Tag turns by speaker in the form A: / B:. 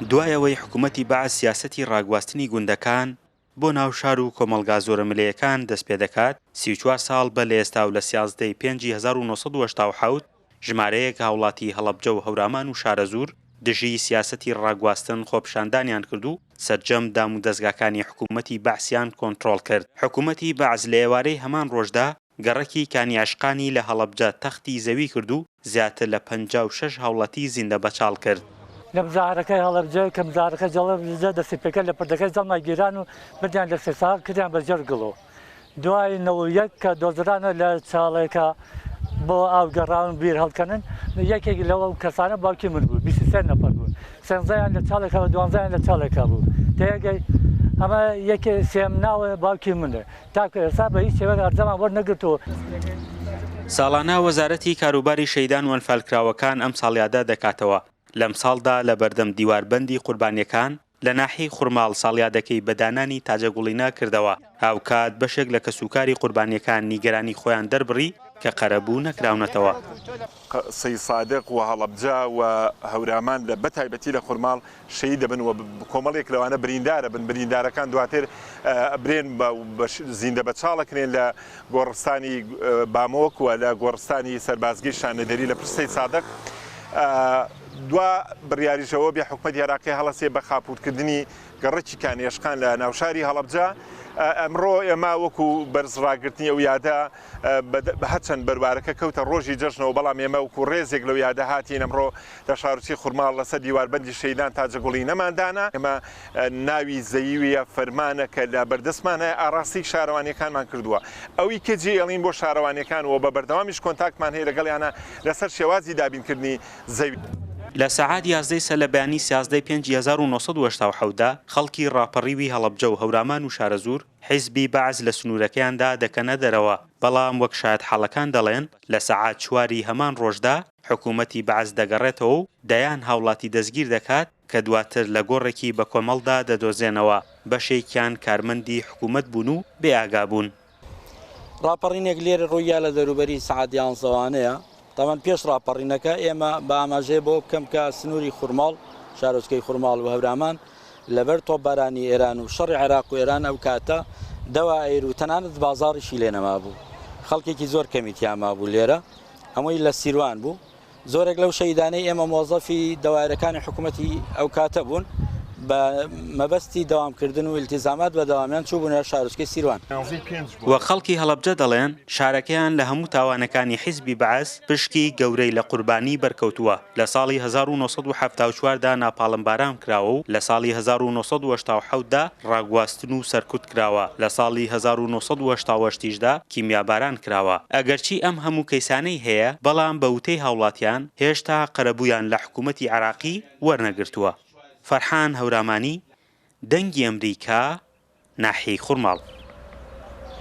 A: دوایەوەی حکوومەتی بەعەز سیاسەتی ڕاگواستنی گوندەکان بۆ ناوشار و کۆمەڵگا زۆرەملەیەکان دەست پێ دەکات 34 ساڵ بە لە ئێستا و لە 11 پێنجی 1970 ژمارەیەک هاوڵاتی هەڵەبجە و هەورامان و شارەزور دژی سیاسەتی ڕاگواستن خۆپشاندانیان کرد و سەرجەم دام و دەستگاکانی حکوومەتی بەعسیان کۆنتڕۆڵ کرد. حکوومەتی بەعز لە ئێوارەی هەمان ڕۆژدا گەڕەکی کانیاشقانی لە هەڵەبجە تەختی زەوی کرد و زیاتر لە 56 هاوڵاتی زیندە بەچاڵ کرد.
B: لە بزارەکەی هەڵەبجە کە بزارەکە جەڵەبجە دەستی پێکرد لە پردەکەی جەڵمای گیران و بردیان لە سێساغ کردیان بە جەرگڵۆ. دوای 91 کە دۆزرانە لە چاڵێکە بۆ ئاوگەڕاون بیر هەڵکەنن یەکێکی لەوە کەسانە باوکی من بوو 23 نەفەر بوو. سێنزەیان لە چاڵێکەوە 12یان لە چاڵێکا بوو. تێگەی ئەمە یەکێ سێم ناوە باوکی منە تاکە ئێستا بە هیچ شێوەیەک ئەرزەمان وەرنەگرتووە.
A: ساڵانە وەزارەتی کاروباری شەیدان و ئەنفالکراوەکان ئەم ساڵیادە دەکاتەوە. لەم ساڵدا لە بەردەم دیواربەندی قوربانیەکان لە ناحی خوڕماڵ ساڵیادەکەی بەدانانی تاجەگوڵینە کردەوە. هاوکات بەشێک لە کەسوکاری قوربانیەکان نیگەرانی خۆیان دەربڕی کە قەرەبوو نەکراونەتەوە.
C: سەی سادق و هەڵەبجە و هەورامان لە بەتایبەتی لە خوڕماڵ شەهید دەبن و کۆمەڵێک لەوانە بریندارە بن. بریندارەکان دواتر برێن زیندە بەچاڵەکرێن لە گۆڕستانی بامۆک و لە گۆڕستانی سەربازگی شانەدەری لە پرسەی سادق. دوا بڕیاریشەوە بێ حکومەتی عێراقی هەڵەسێ بە خاپوورکردنی گەڕەکی کانێشقان لە ناوشاری هەڵەبجە. ئەمڕۆ ئێمە وەکو بەرزڕاگررتنی ئەو یادە هەرچەند بەروارەکە کەوتە ڕۆژی جەژنەوە بەڵام ئێمە وەکو ڕێزێک لەو یادە هاتین ئەمڕۆ لە شارچی خوڕماڵ لەسەر دیواربەندی شەیدان تاجەگوڵی نەماندانا. ئێمە ناوی زەیویە فەرمانە کە لە بەردەستمانە ئاڕاستی شارەوانیەکانمان کردووە. ئەوی کە جێ ئەڵین بۆ شارەوانیەکان و بە بەردەوامیش کۆنتاکتمان هەیە لەگەڵیانە لەسەر شێوازی دابینکردنی زەوی.
A: لە سەعات 11 سە لە بەیانی 11 پێنجی 1970 خەڵکی ڕاپەڕیوی هەڵەبجە و هەورامان و شارەزور حیزبی بەعز لە سنوورەکەیاندا دەکەنە دەرەوە. بەڵام وەک شایەت حاڵەکان دەڵێن لە سەعات 4 هەمان ڕۆژدا حکوومەتی بەعز دەگەڕێتەوە و دەیان هاوڵاتی دەستگیر دەکات کە دواتر لە گۆڕێکی بە کۆمەڵدا دەدۆزێنەوە. بەشێکیان کارمەندی حکوومەت بوون و بێئاگا بوون.
D: ڕاپەڕینێک لێرە ڕوویە لە دەروبەری سەعات 11 تاوان پێش ڕاپەڕینەکە ئێمە بە ئاماژێ بۆ بکەم کە سنووری خوڕماڵ شارۆچکەی خوڕماڵ و هەورامان لەبەر تۆپبارانی ئێران و شەڕی عێراق و ئێران ئەو کاتە دەوایر و تەنانەت بازاڕیشی لێ نەما بوو. خەڵکێکی زۆر کەمیتیاما بوو لێرە هەمووی لە سیروان بوو. زۆرێک لەو شەیدانەی ئێمە مۆزەفی دەوایرەکانی حکوومەتی ئەو کاتە بوون بە مەبەستی دەوامکردن و التیزامات بە دەوامیان چوو بوونە شارۆچکەی سیروان.
A: وە خەڵکی هەڵەبجە دەڵێن شارەکەیان لە هەموو تاوانەکانی حیزبی بەعز پشکی گەورەی لە قوربانی بەرکەوتووە. لە ساڵی 1974دا ناپاڵم باران کراوە و لە ساڵی 1970دا ڕاگواستن و سەرکوت کراوە. لە ساڵی 1970دا کیمیاباران کراوە. ئەگەرچی ئەم هەموو کەیسانەی هەیە بەڵام بە وتەی هاوڵاتیان هێشتا قەرەبوویان لە حکوومەتی عێراقی وەرنەگرتووە. فەرحان هەورامانی، دەنگی ئەمریکا، ناحیەی خوڕماڵ.